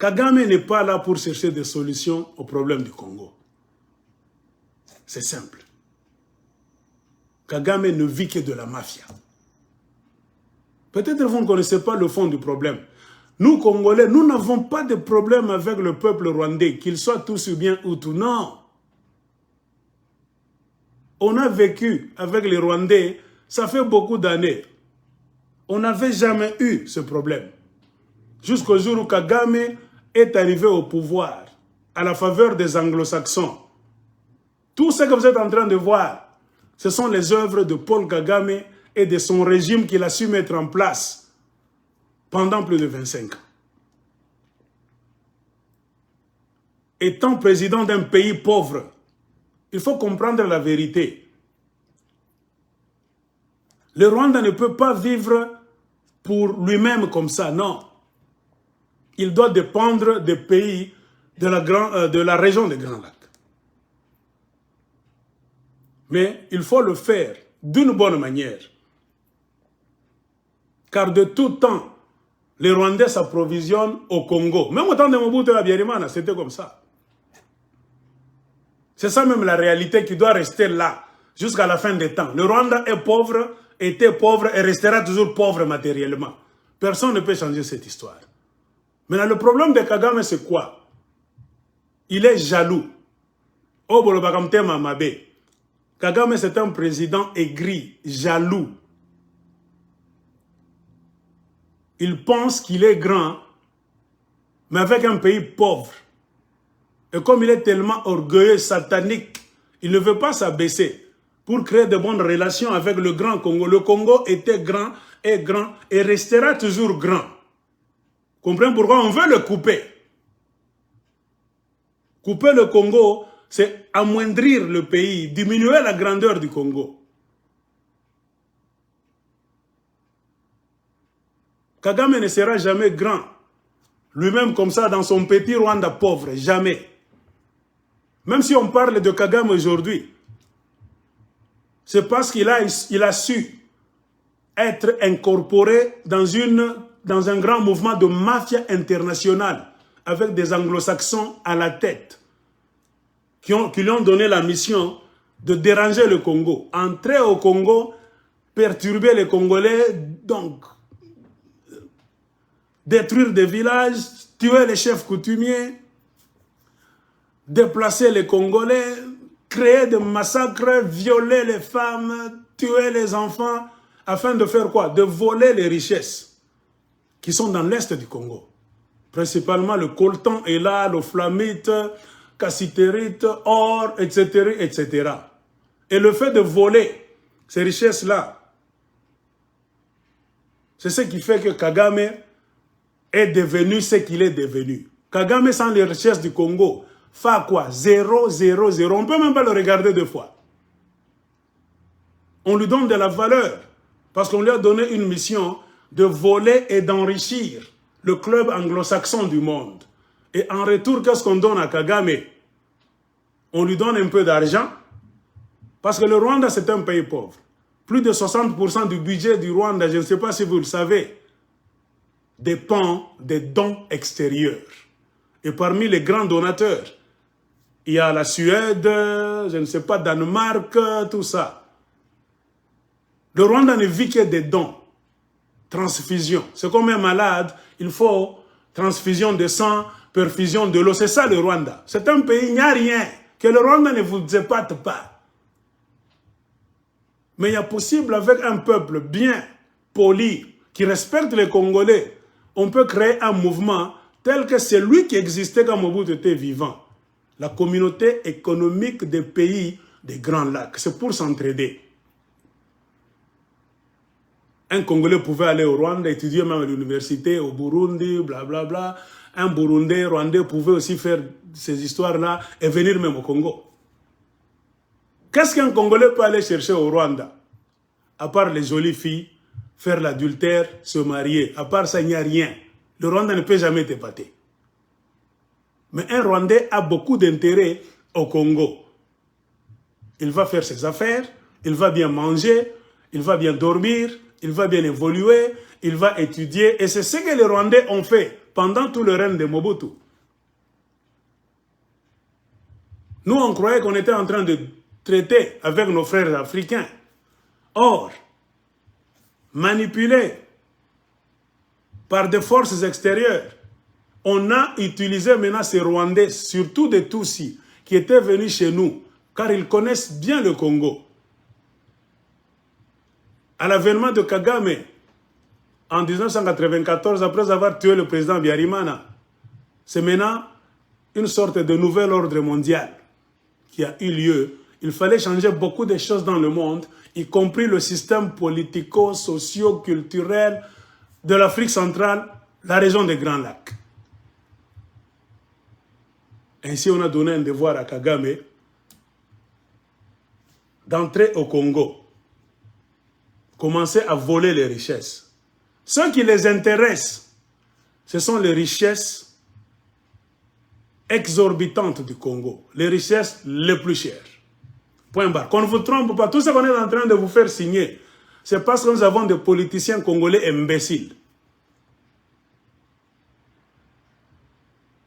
Kagame n'est pas là pour chercher des solutions aux problèmes du Congo. C'est simple. Kagame ne vit que de la mafia. Peut-être que vous ne connaissez pas le fond du problème. Nous, Congolais, nous n'avons pas de problème avec le peuple rwandais, qu'il soit tous bien ou tout. Non. On a vécu avec les Rwandais, ça fait beaucoup d'années. On n'avait jamais eu ce problème. Jusqu'au jour où Kagame est arrivé au pouvoir, à la faveur des anglo-saxons. Tout ce que vous êtes en train de voir, ce sont les œuvres de Paul Kagame et de son régime qu'il a su mettre en place pendant plus de 25 ans. Étant président d'un pays pauvre, il faut comprendre la vérité. Le Rwanda ne peut pas vivre pour lui-même comme ça, non. Il doit dépendre des pays de la région des Grands Lacs. Mais il faut le faire d'une bonne manière. Car de tout temps, les Rwandais s'approvisionnent au Congo. Même au temps de Mobutu et Habyarimana, c'était comme ça. C'est ça même la réalité qui doit rester là, jusqu'à la fin des temps. Le Rwanda est pauvre, était pauvre et restera toujours pauvre matériellement. Personne ne peut changer cette histoire. Maintenant, le problème de Kagame, c'est quoi? Il est jaloux. Kagame, c'est un président aigri, jaloux. Il pense qu'il est grand, mais avec un pays pauvre. Et comme il est tellement orgueilleux, satanique, il ne veut pas s'abaisser pour créer de bonnes relations avec le grand Congo. Le Congo était grand et restera toujours grand. Comprenez pourquoi on veut le couper? Couper le Congo, c'est amoindrir le pays, diminuer la grandeur du Congo. Kagame ne sera jamais grand. Lui-même comme ça dans son petit Rwanda pauvre, jamais. Même si on parle de Kagame aujourd'hui, c'est parce qu'il a su être incorporé dans un grand mouvement de mafia internationale avec des anglo-saxons à la tête qui lui ont donné la mission de déranger le Congo. Entrer au Congo, perturber les Congolais, donc détruire des villages, tuer les chefs coutumiers, déplacer les Congolais, créer des massacres, violer les femmes, tuer les enfants, afin de faire quoi? De voler les richesses qui sont dans l'est du Congo. Principalement le coltan est là, le flamite, cassitérite, or, etc., etc. Et le fait de voler ces richesses-là, c'est ce qui fait que Kagame est devenu ce qu'il est devenu. Kagame, sans les richesses du Congo, fait quoi? 0, 0, 0. On ne peut même pas le regarder deux fois. On lui donne de la valeur parce qu'on lui a donné une mission de voler et d'enrichir le club anglo-saxon du monde. Et en retour, qu'est-ce qu'on donne à Kagame? On lui donne un peu d'argent parce que le Rwanda, c'est un pays pauvre. Plus de 60% du budget du Rwanda, je ne sais pas si vous le savez, dépend des dons extérieurs. Et parmi les grands donateurs, il y a la Suède, je ne sais pas, Danemark, tout ça. Le Rwanda ne vit que des dons. Transfusion. C'est comme un malade, il faut transfusion de sang, perfusion de l'eau. C'est ça le Rwanda. C'est un pays, il n'y a rien. Que le Rwanda ne vous épate pas. Mais il y a possible avec un peuple bien poli, qui respecte les Congolais, on peut créer un mouvement tel que celui qui existait quand Mobutu était vivant. La communauté économique des pays des Grands Lacs. C'est pour s'entraider. Un Congolais pouvait aller au Rwanda, étudier même à l'université, au Burundi, blablabla. Un Burundais, Rwandais pouvait aussi faire ces histoires-là et venir même au Congo. Qu'est-ce qu'un Congolais peut aller chercher au Rwanda? À part les jolies filles, faire l'adultère, se marier. À part ça, il n'y a rien. Le Rwanda ne peut jamais t'épater. Mais un Rwandais a beaucoup d'intérêt au Congo. Il va faire ses affaires, il va bien manger, il va bien dormir, il va bien évoluer, il va étudier. Et c'est ce que les Rwandais ont fait pendant tout le règne de Mobutu. Nous, on croyait qu'on était en train de traiter avec nos frères africains. Or, manipulés par des forces extérieures, on a utilisé maintenant ces Rwandais, surtout des Tutsis, qui étaient venus chez nous, car ils connaissent bien le Congo. À l'avènement de Kagame, en 1994, après avoir tué le président Biarimana, c'est maintenant une sorte de nouvel ordre mondial qui a eu lieu. Il fallait changer beaucoup de choses dans le monde, y compris le système politico-socio-culturel de l'Afrique centrale, la région des Grands Lacs. Ainsi, on a donné un devoir à Kagame d'entrer au Congo, commencer à voler les richesses. Ce qui les intéresse, ce sont les richesses exorbitantes du Congo, les richesses les plus chères. Point barre. Qu'on ne vous trompe pas, tout ce qu'on est en train de vous faire signer, c'est parce que nous avons des politiciens congolais imbéciles.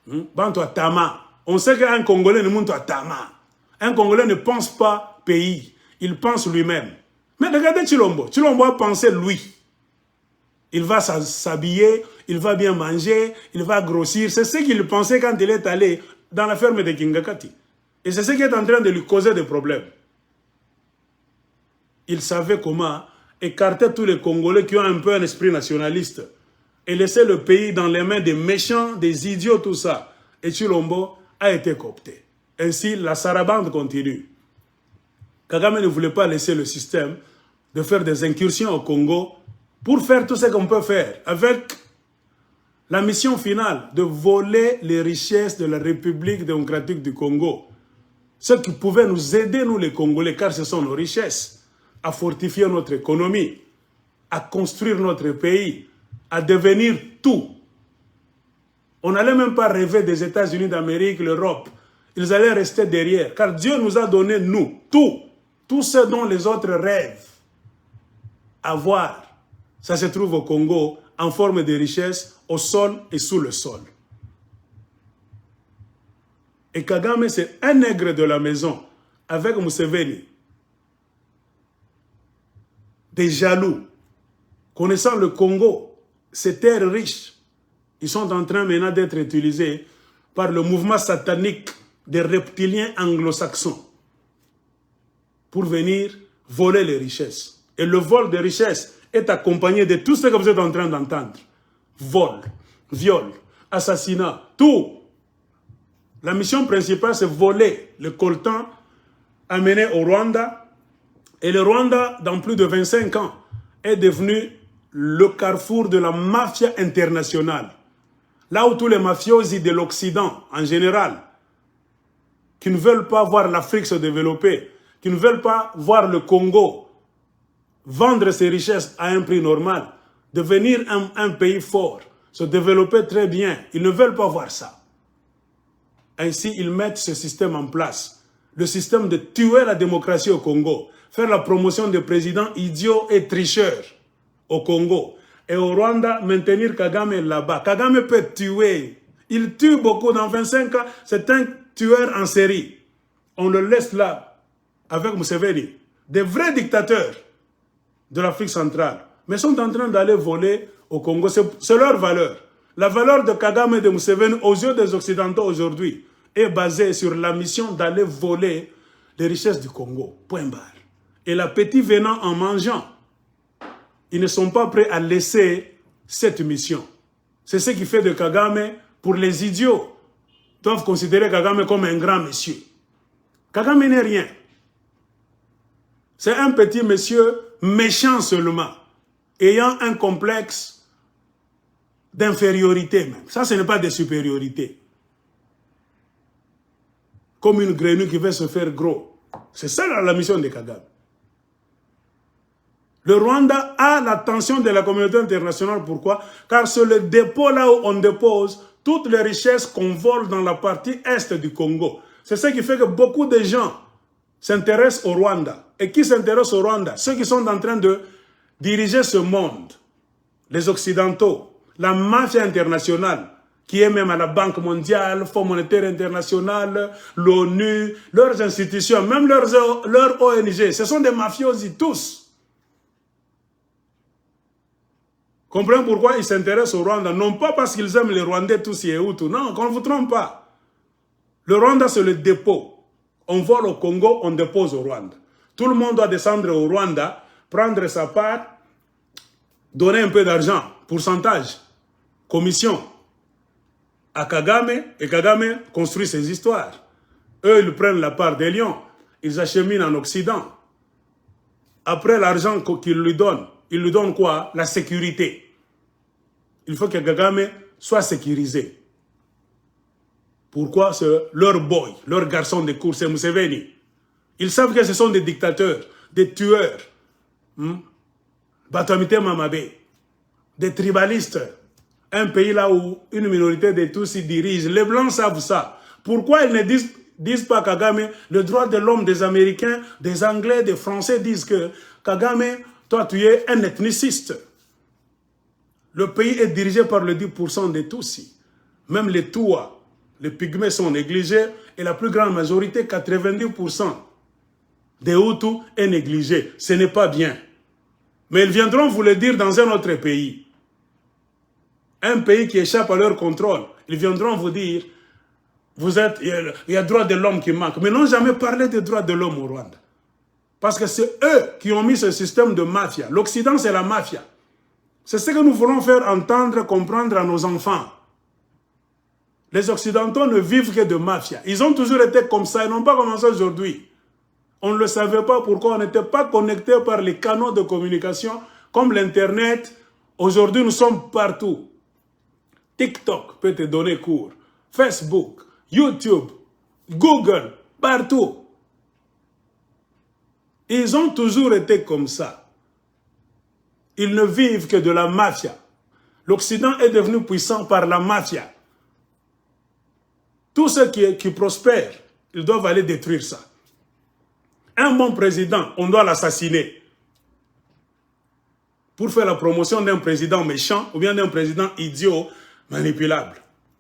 Banto à Tama. On sait qu'un Congolais ne monte à Tama. Un Congolais ne pense pas pays, il pense lui-même. Mais regardez Chilombo. Chilombo a pensé lui. Il va s'habiller, il va bien manger, il va grossir. C'est ce qu'il pensait quand il est allé dans la ferme de Kingakati. Et c'est ce qui est en train de lui causer des problèmes. Il savait comment écarter tous les Congolais qui ont un peu un esprit nationaliste et laisser le pays dans les mains des méchants, des idiots, tout ça. Et Chilombo a été coopté. Ainsi, la sarabande continue. Kagame ne voulait pas laisser le système de faire des incursions au Congo pour faire tout ce qu'on peut faire avec la mission finale de voler les richesses de la République démocratique du Congo. Ce qui pouvait nous aider, nous les Congolais, car ce sont nos richesses, à fortifier notre économie, à construire notre pays, à devenir tout. On n'allait même pas rêver des États-Unis d'Amérique, l'Europe. Ils allaient rester derrière, car Dieu nous a donné, nous, tout ce dont les autres rêvent. Avoir, ça se trouve au Congo, en forme de richesse, au sol et sous le sol. Et Kagame, c'est un nègre de la maison, avec Museveni. Des jaloux, connaissant le Congo, ces terres riches, ils sont en train maintenant d'être utilisés par le mouvement satanique des reptiliens anglo-saxons pour venir voler les richesses. Et le vol des richesses est accompagné de tout ce que vous êtes en train d'entendre. Vol, viol, assassinat, tout. La mission principale, c'est voler le coltan amené au Rwanda. Et le Rwanda, dans plus de 25 ans, est devenu le carrefour de la mafia internationale. Là où tous les mafiosi de l'Occident, en général, qui ne veulent pas voir l'Afrique se développer, qui ne veulent pas voir le Congo vendre ses richesses à un prix normal, devenir un pays fort, se développer très bien, ils ne veulent pas voir ça. Ainsi, ils mettent ce système en place. Le système de tuer la démocratie au Congo, faire la promotion de présidents idiots et tricheurs au Congo. Et au Rwanda, maintenir Kagame là-bas. Kagame peut tuer. Il tue beaucoup. Dans 25 ans, c'est un tueur en série. On le laisse là, avec Museveni. Des vrais dictateurs de l'Afrique centrale. Mais sont en train d'aller voler au Congo. C'est leur valeur. La valeur de Kagame et de Museveni aux yeux des Occidentaux aujourd'hui est basée sur la mission d'aller voler les richesses du Congo. Point barre. Et l'appétit venant en mangeant, ils ne sont pas prêts à laisser cette mission. C'est ce qui fait de Kagame, pour les idiots, doivent considérer Kagame comme un grand monsieur. Kagame n'est rien. C'est un petit monsieur méchant seulement, ayant un complexe d'infériorité même. Ça, ce n'est pas de supériorité. Comme une grenouille qui veut se faire gros. C'est ça la mission de Kagame. Le Rwanda a l'attention de la communauté internationale. Pourquoi? Car c'est le dépôt là où on dépose toutes les richesses qu'on vole dans la partie est du Congo. C'est ce qui fait que beaucoup de gens s'intéressent au Rwanda. Et qui s'intéressent au Rwanda? Ceux qui sont en train de diriger ce monde. Les Occidentaux, la mafia internationale, qui est même à la Banque mondiale, Fonds monétaire international, l'ONU, leurs institutions, même leurs ONG. Ce sont des mafiosi tous. Comprenez pourquoi ils s'intéressent au Rwanda? Non pas parce qu'ils aiment les Rwandais tous et Hutus. Non, qu'on ne vous trompe pas. Le Rwanda, c'est le dépôt. On vole au Congo, on dépose au Rwanda. Tout le monde doit descendre au Rwanda, prendre sa part, donner un peu d'argent, pourcentage, commission à Kagame, et Kagame construit ses histoires. Eux, ils prennent la part des lions, ils acheminent en Occident. Après l'argent qu'ils lui donnent, ils lui donnent quoi? La sécurité. Il faut que Kagame soit sécurisé. Pourquoi? C'est leur boy, leur garçon de course, c'est Museveni. Ils savent que ce sont des dictateurs, des tueurs. Batamite Mamabe, des tribalistes. Un pays là où une minorité de Tutsis dirige. Les Blancs savent ça. Pourquoi ils ne disent pas Kagame, le droit de l'homme des Américains, des Anglais, des Français disent que Kagame, toi tu es un ethniciste. Le pays est dirigé par le 10% des Tutsis. Même les Touas, les Pygmées sont négligés et la plus grande majorité, 90% des Hutus est négligée. Ce n'est pas bien. Mais ils viendront vous le dire dans un autre pays. Un pays qui échappe à leur contrôle. Ils viendront vous dire, il y a droit de l'homme qui manque. Mais n'ont jamais parlé des droits de l'homme au Rwanda. Parce que c'est eux qui ont mis ce système de mafia. L'Occident, c'est la mafia. C'est ce que nous voulons faire entendre, comprendre à nos enfants. Les Occidentaux ne vivent que de mafia. Ils ont toujours été comme ça. Ils n'ont pas commencé aujourd'hui. On ne le savait pas pourquoi on n'était pas connecté par les canaux de communication comme l'Internet. Aujourd'hui, nous sommes partout. TikTok peut te donner cours. Facebook, YouTube, Google, partout. Ils ont toujours été comme ça. Ils ne vivent que de la mafia. L'Occident est devenu puissant par la mafia. Tous ceux qui prospèrent, ils doivent aller détruire ça. Un bon président, on doit l'assassiner. Pour faire la promotion d'un président méchant ou bien d'un président idiot, manipulable.